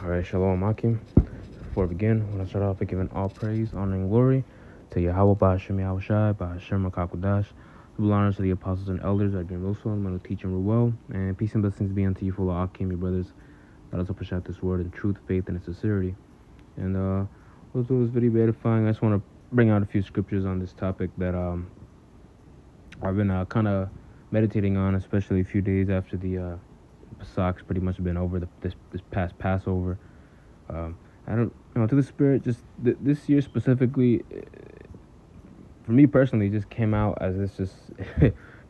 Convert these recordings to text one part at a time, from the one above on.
All right, Shalom Akim. Before we begin, I want to start off by giving all praise, honor, and glory to Yahweh Ba'ashem Yahushai, Ba'ashem Rakakwadash. Double honors to the apostles and elders that bring Rosul, and teach and well. And peace and blessings be unto you, full of Akim, your brothers. Let us push out this word in truth, faith, and sincerity. And also, this video be edifying. I just want to bring out a few scriptures on this topic that I've been kind of meditating on, especially a few days after the Pesach's pretty much been over this past Passover. I don't know, to the spirit, just this year specifically, for me personally, just came out as this just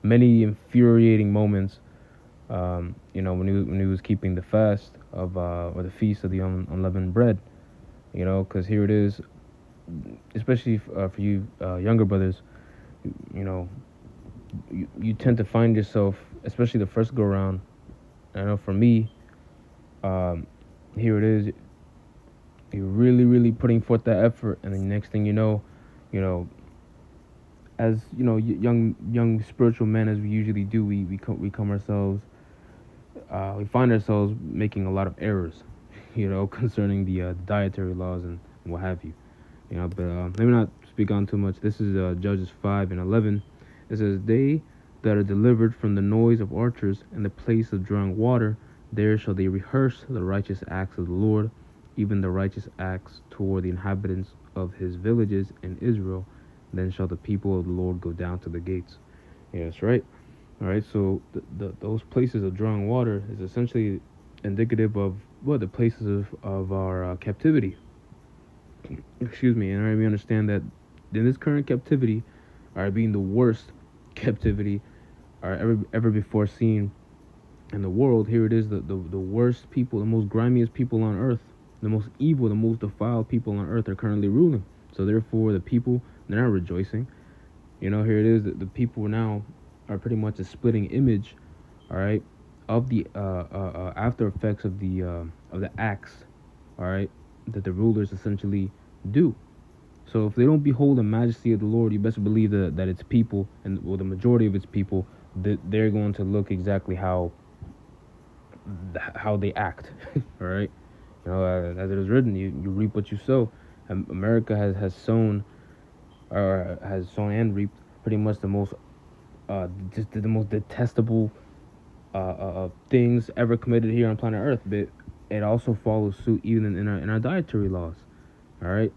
many infuriating moments. When he was keeping the fast of or the feast of the unleavened bread, because here it is, especially for you younger brothers, you tend to find yourself, especially the first go around. I know for me, here it is. You're really, really putting forth that effort, and the next thing you know, as young spiritual men as we usually do, we come ourselves, we find ourselves making a lot of errors, concerning the dietary laws and what have you, But let me not speak on too much. This is Judges 5:11. It says, "They that are delivered from the noise of archers and the place of drawing water, there shall they rehearse the righteous acts of the Lord, even the righteous acts toward the inhabitants of his villages in Israel. Then shall the people of the Lord go down to the gates." Yeah, that's right. All right, so those places of drawing water is essentially indicative of the places of our captivity. Excuse me, and we understand that in this current captivity, being the worst captivity ever before seen in the world, here it is, the worst people, the most grimiest people on earth, the most evil, the most defiled people on earth are currently ruling. So therefore, the people, they're not rejoicing. Here it is, the people now are pretty much a splitting image, all right, of the after effects of the acts, all right, that the rulers essentially do. So if they don't behold the majesty of the Lord, you best believe that its people, and the majority of its people, that they're going to look exactly how they act. All right, as it is written, you reap what you sow. America has sown and reaped pretty much the most the most detestable things ever committed here on planet Earth. But it also follows suit even in our dietary laws. All right,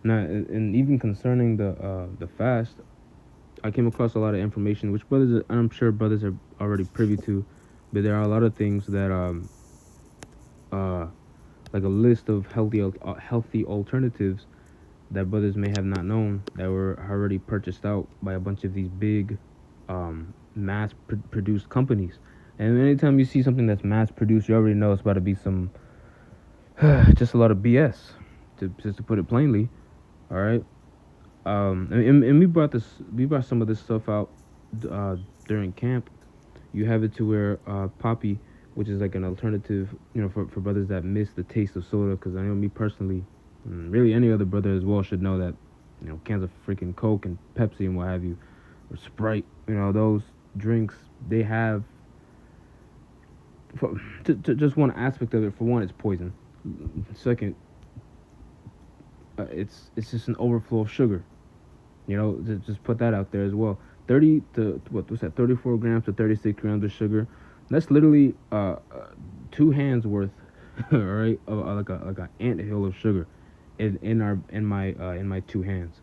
now, and even concerning the fast, I came across a lot of information which I'm sure brothers are already privy to, but there are a lot of things that like a list of healthy alternatives that brothers may have not known, that were already purchased out by a bunch of these big mass-produced companies. And anytime you see something that's mass-produced, you already know it's about to be some just a lot of BS, just to put it plainly. All right. And we brought some of this stuff out during camp. You have it to where Poppy, which is like an alternative, for brothers that miss the taste of soda. Because I know me personally, and really any other brother as well should know that, cans of freaking Coke and Pepsi and what have you, or Sprite, those drinks, they have, just one aspect of it. For one, it's poison. Second, it's just an overflow of sugar. Just put that out there as well. 34 grams to 36 grams of sugar. That's literally 2 hands worth, all right, of like a ant hill of sugar, in my 2 hands.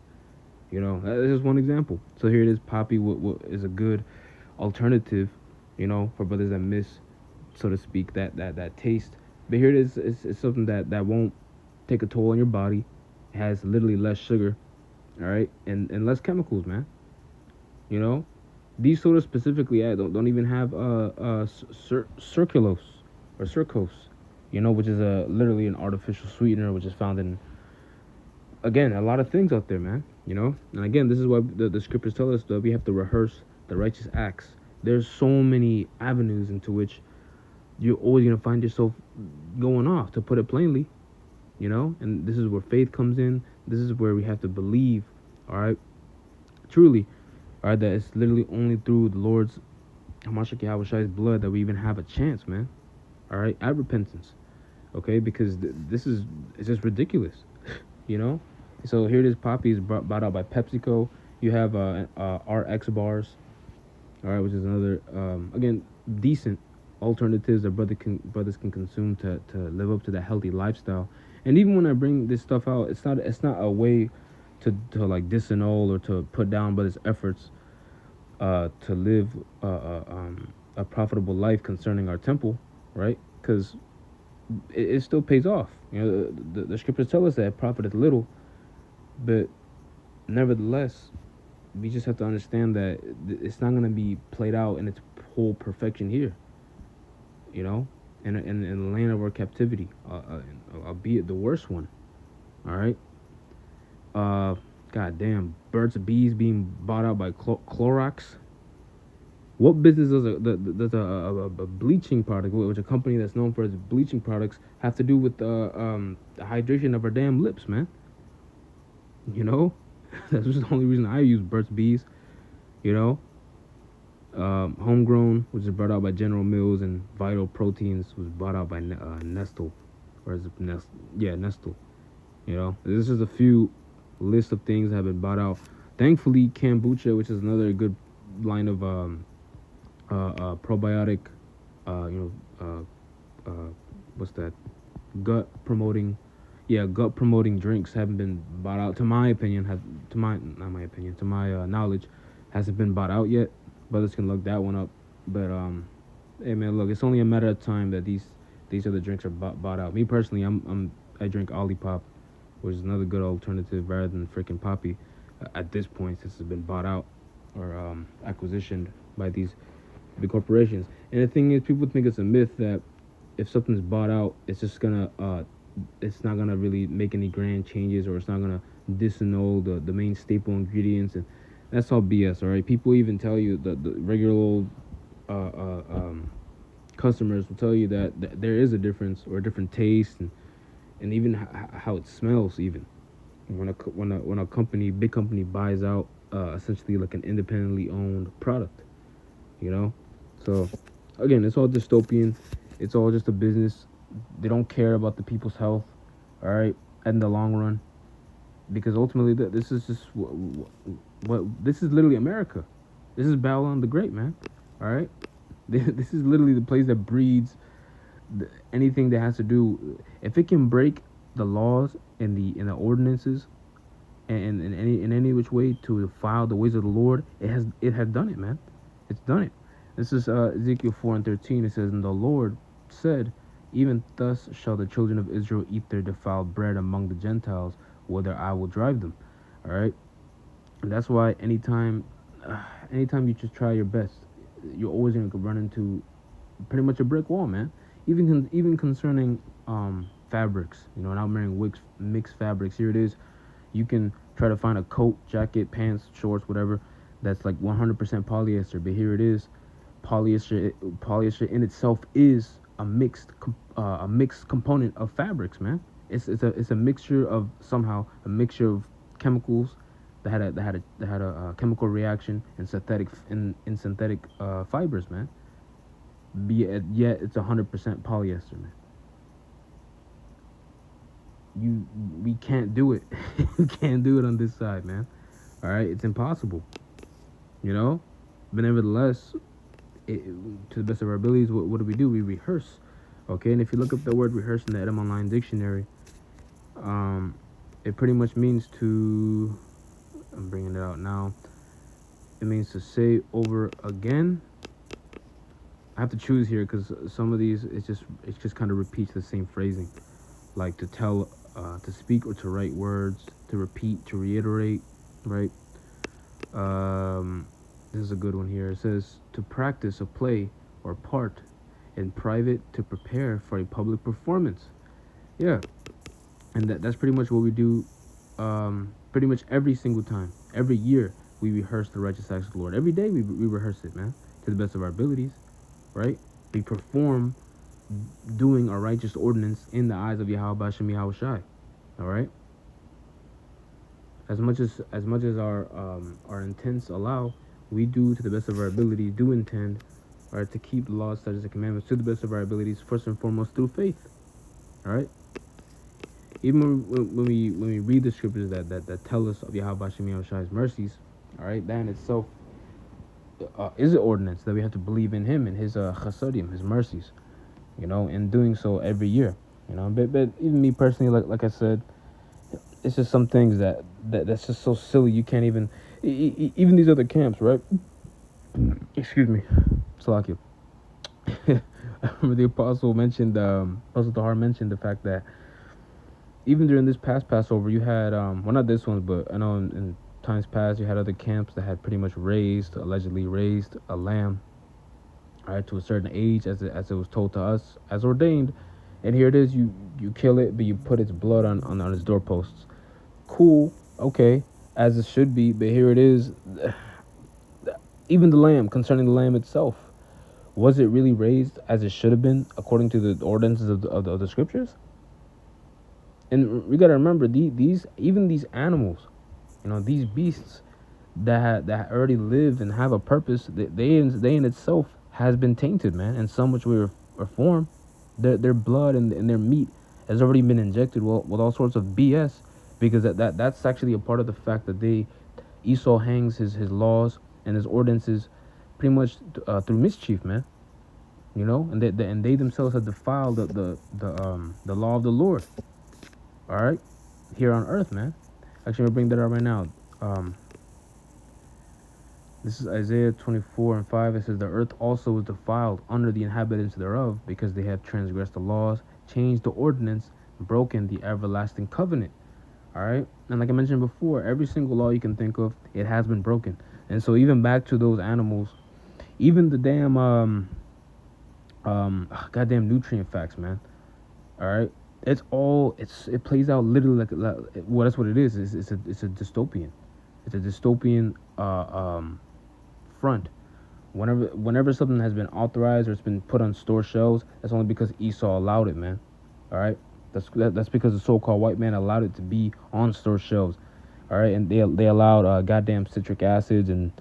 That's just one example. So here it is. Poppy, what is a good alternative, for brothers that miss, so to speak, that taste. But here it is. It's something that won't take a toll on your body. It has literally less sugar, all right, and less chemicals, man. These sodas specifically, don't even have circulose or sucrose, which is literally an artificial sweetener, which is found in, again, a lot of things out there, man. And again, this is why the scriptures tell us that we have to rehearse the righteous acts. There's so many avenues into which you're always gonna find yourself going off, to put it plainly. And this is where faith comes in. This is where we have to believe, all right, truly, all right, that it's literally only through the Lord's Hamashiach Yahushai's blood that we even have a chance, man, all right, at repentance. okay? Because this is it's just ridiculous, you know. So here it is. Poppy is bought out by PepsiCo. You have RX bars, all right, which is another again decent alternatives that brothers can consume to live up to that healthy lifestyle. And even when I bring this stuff out, it's not a way to like disannul or to put down brothers' efforts to live a profitable life concerning our temple, right? Because it still pays off. You know, the scriptures tell us that it profiteth little, but nevertheless, we just have to understand that it's not going to be played out in its whole perfection here, you know, in the land of our captivity, albeit the worst one. All right. Uh, God damn, Burt's Bees being bought out by Clorox. What business does a bleaching product, which a company that's known for its bleaching products, have to do with the hydration of our damn lips, man? You know, that's just the only reason I use Burt's Bees. You know, Homegrown, which is brought out by General Mills, and Vital Proteins was bought out by Nestle, or is it Nest? Yeah, Nestle. You know, this is a few list of things that have been bought out. Thankfully, kombucha, which is another good line of probiotic, you know, what's that? Gut promoting, yeah, gut promoting drinks haven't been bought out. To my opinion, has to my not my opinion, to my knowledge, hasn't been bought out yet. Brothers can look that one up. But hey man, look, it's only a matter of time that these other drinks are bought out. Me personally, I drink Olipop, which is another good alternative rather than freaking Poppy. At this point, since it's been bought out or acquisitioned by these big corporations. And the thing is, people think it's a myth that if something's bought out, it's not gonna really make any grand changes, or it's not gonna disannul the main staple ingredients, and that's all BS. All right, people even tell you the regular old customers will tell you that there is a difference or a different taste, and even how it smells. Even when a company, big company, buys out essentially like an independently owned product, you know. So again, it's all dystopian. It's all just a business. They don't care about the people's health, all right, in the long run, because ultimately this is just what this is literally America. This is Babylon the Great, man. All right, this is literally the place that breeds anything that has to do. If it can break the laws and the ordinances and in any which way to defile the ways of the Lord, it has done it, man. It's done it. This is Ezekiel 4:13. It says, "And the Lord said, even thus shall the children of Israel eat their defiled bread among the Gentiles, whither I will drive them." All right, and that's why anytime you just try your best, you're always gonna run into pretty much a brick wall, man. Even concerning fabrics, you know, and I'm wearing mixed fabrics. Here it is. You can try to find a coat, jacket, pants, shorts, whatever, that's like 100% polyester. But here it is, polyester in itself is a mixed component of fabrics, man. It's a mixture of somehow a mixture of chemicals that had a chemical reaction in synthetic fibers, man. Yet it's 100% polyester, man. We can't do it. We can't do it on this side, man. All right, it's impossible, you know. But nevertheless, to the best of our abilities, what do? We rehearse, okay. And if you look up the word rehearse in the Edom Online Dictionary, it pretty much means to. I'm bringing it out now. It means to say over again. I have to choose here because some of these it just kind of repeats the same phrasing, like to tell, to speak or to write words, to repeat, to reiterate, right? This is a good one here. It says to practice a play or part in private to prepare for a public performance. Yeah, and that's pretty much what we do. Pretty much every single time, every year we rehearse the righteous acts of the Lord. Every day we rehearse it, man, to the best of our abilities, right? We perform doing our righteous ordinance in the eyes of Yahweh Bashem Yahweh Shai. All right. As much as our intents allow, we do to the best of our ability do intend, right, to keep the laws, statutes, and commandments to the best of our abilities, first and foremost through faith. All right. Even when we read the scriptures that tell us of Yahweh Shem Yahweh's mercies, all right, that in itself is an ordinance that we have to believe in Him and His chasodim, His mercies. And doing so every year. But even me personally, like I said, it's just some things that's just so silly. You can't even even these other camps, right? Excuse me, Salakia. I remember the apostle mentioned, Apostle Tahar mentioned the fact that even during this past Passover, you had, well, not this one, but I know in times past, you had other camps that had pretty much allegedly raised a lamb, all right, to a certain age, as it was told to us, as ordained. And here it is, you kill it, but you put its blood on its doorposts. Cool, okay, as it should be, but here it is. Even the lamb, concerning the lamb itself, was it really raised as it should have been according to the ordinances of the scriptures? And we gotta remember these even these animals, these beasts that already live and have a purpose, they in itself has been tainted, man, in some which we reform. Their blood and their meat has already been injected with all sorts of BS, because that's actually a part of the fact that Esau hangs his laws and his ordinances pretty much through mischief, man. And they themselves have defiled the law of the Lord. All right, here on earth, man. Actually, I'm gonna bring that up right now. Um, this is Isaiah 24:5. It says, "The earth also was defiled under the inhabitants thereof, because they have transgressed the laws, changed the ordinance, broken the everlasting covenant." All right, and like I mentioned before, every single law you can think of, it has been broken. And so even back to those animals, even the damn goddamn nutrient facts, man. All right, it plays out literally well, that's what it is. It's a dystopian. It's a dystopian front. Whenever something has been authorized or it's been put on store shelves, that's only because Esau allowed it, man. All right, that's because the so-called white man allowed it to be on store shelves. All right, and they allowed goddamn citric acids and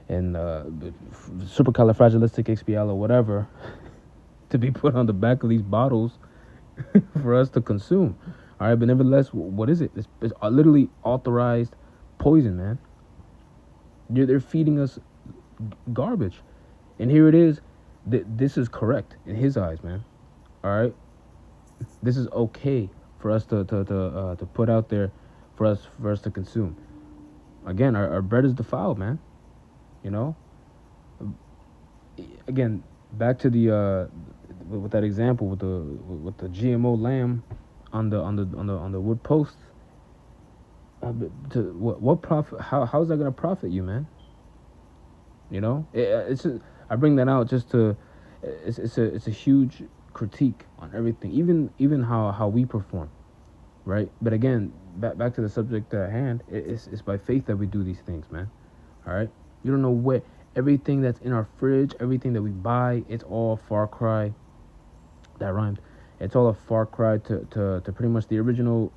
supercalifragilisticexpialidocious or whatever to be put on the back of these bottles for us to consume. All right, but nevertheless, what is it? It's literally authorized poison, man. They're feeding us garbage, and here it is. This is correct in his eyes, man. All right, this is okay for us to put out there, for us to consume. Again, our bread is defiled, man. You know. Again, back to the with that example with the GMO lamb on the wood post. What profit? How's that gonna profit you, man? It's just, I bring that out just to it's a huge critique on everything, even how we perform, right? But again, back to the subject at hand, it's by faith that we do these things, man. All right, you don't know what everything that's in our fridge, everything that we buy, it's all far cry. That rhymes. It's all a far cry to pretty much the original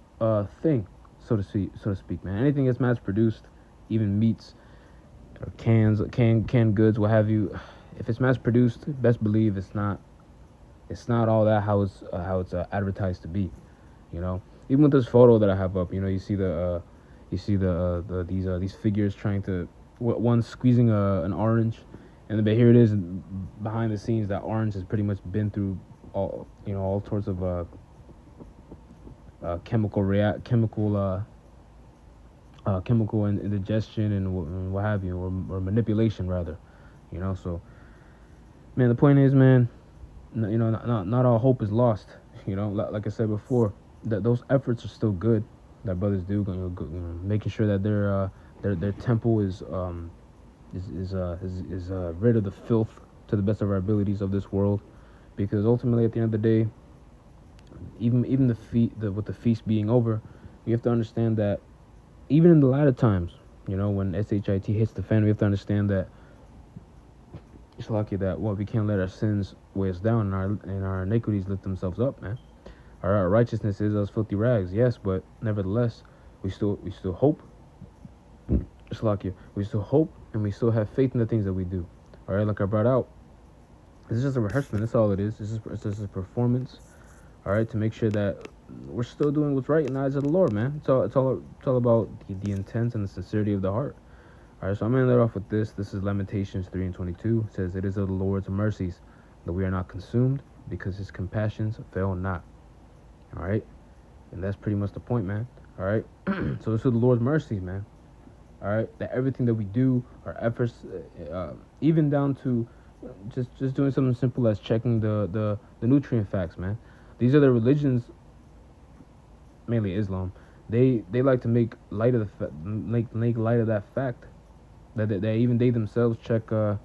thing, so to speak, man. Anything that's mass produced, even meats, or canned goods, what have you. If it's mass produced, best believe it's not all that how it's advertised to be. Even with this photo that I have up, you see these figures trying to, one squeezing an orange, and but here it is behind the scenes. That orange has pretty much been through all sorts of chemical indigestion and what have you, or manipulation rather. So, man, the point is, man, not all hope is lost. Like I said before, that those efforts are still good that brothers do. Making sure that their temple is rid of the filth to the best of our abilities of this world, because ultimately at the end of the day, even with the feast being over, you have to understand that even in the latter times, when shit hits the fan, we have to understand that it's lucky that we can't let our sins weigh us down, and our iniquities lift themselves up, man. Our righteousness is us filthy rags, yes, but nevertheless, we still hope. It's lucky we still hope, and we still have faith in the things that we do. All right, like I brought out, it's just a rehearsement. That's all it is. It's just a performance. All right, to make sure that we're still doing what's right in the eyes of the Lord, man. It's all about the intent and the sincerity of the heart. All right, so I'm gonna let off with this. This is Lamentations 3:22. It says, "It is of the Lord's mercies that we are not consumed, because His compassions fail not." All right, and that's pretty much the point, man. All right, so it's of the Lord's mercies, man. All right, that everything that we do, our efforts, even down to just doing something simple as checking the nutrient facts, man. These are the religions, mainly Islam. They like to make light of make light of that fact that even they themselves check. Um,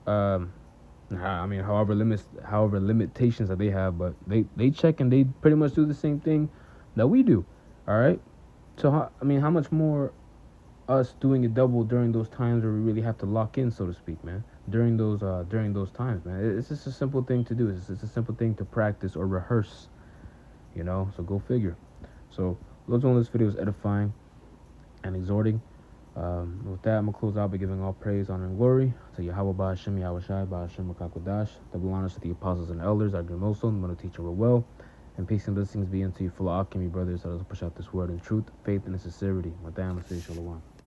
I mean, however limitations that they have, but they check and they pretty much do the same thing that we do. All right. So how much more us doing it double during those times where we really have to lock in, so to speak, man. During those times, man. It's just a simple thing to do. It's a simple thing to practice or rehearse, you know. So go figure. So those on this video is edifying and exhorting. With that, I'm gonna close out by giving all praise, honor, and glory to Yahweh Ba'Hashem, Yahweh Shai, Ba'Hashem Makakodash. Double honors to the apostles and elders, our good Mosul, I'm gonna teach you well. And peace and blessings be unto you, full of alchemy, brothers. Let us push out this word in truth, faith, and sincerity. With that, I'm gonna say Shalom.